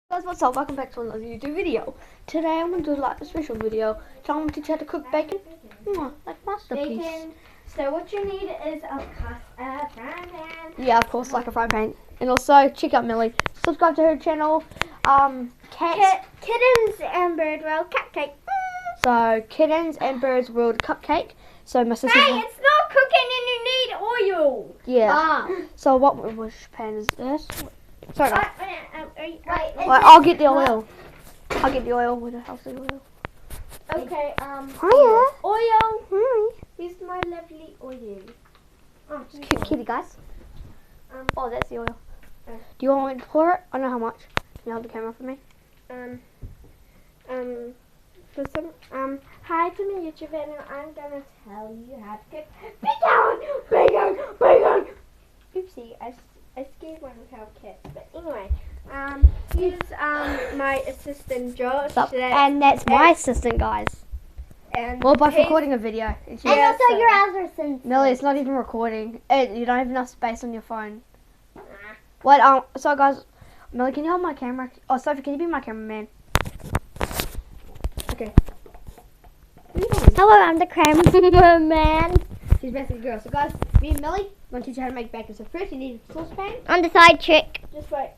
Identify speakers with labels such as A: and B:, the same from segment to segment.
A: Guys, what's up? Welcome back to another YouTube video. Today I'm going to do like a special video. So I'm going to teach you how to cook bacon. Like masterpiece.
B: Bacon. So what you need is a frying pan.
A: Yeah, of course, like a frying pan. And also check out Millie. Subscribe to her channel.
B: Kittens and bird world cupcake.
A: So Kittens and Birds World Cupcake. So my sister.
B: Hey, it's not cooking and you need oil.
A: Yeah. So which pan is this? Sorry.
B: Wait,
A: I'll get the oil. I'll get the oil. Where the hell's the oil?
B: Okay.
A: Hiya.
B: Oil.
A: Hi.
B: Here's my lovely oil. Oh,
A: Kitty, guys. Oh, that's the oil. Do you want me to pour it? I know how much. Can you hold the camera for me?
B: For some, hi to my YouTube channel. I'm gonna tell you how to cook bacon. Oopsie, I scared one without kids. But anyway, here's my assistant Josh.
A: And that's my assistant, guys.
B: And
A: Well, by recording a video.
B: And also your other assistant.
A: Millie, it's not even recording. You don't have enough space on your phone. What? So guys, Millie, can you hold my camera? Oh, Sophie, can you be my cameraman? Okay.
B: Hello, I'm the cameraman.
A: She's basically a girl. So guys, me and Millie, I'm going to teach you how to make bacon. So first you need a saucepan.
B: On the side trick.
A: Just wait.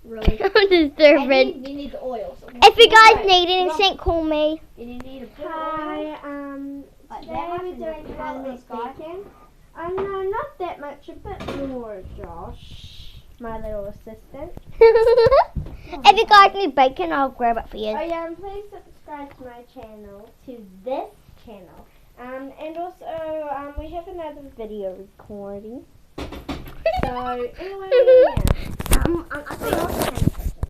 A: Really?
B: On the
A: And
B: servant.
A: you need the oil. So
B: If you guys need anything, call me.
A: And you need a bit of
B: Hi,
A: oil. Like
B: today
A: that much,
B: we're
A: and
B: doing
A: then
B: garlic bacon. No, not that much, a bit more, Josh, my little assistant. If you guys need bacon, I'll grab it for you. Oh yeah, and please subscribe to my channel, to this channel. And also, we have another video recording. So, anyway, yeah. I think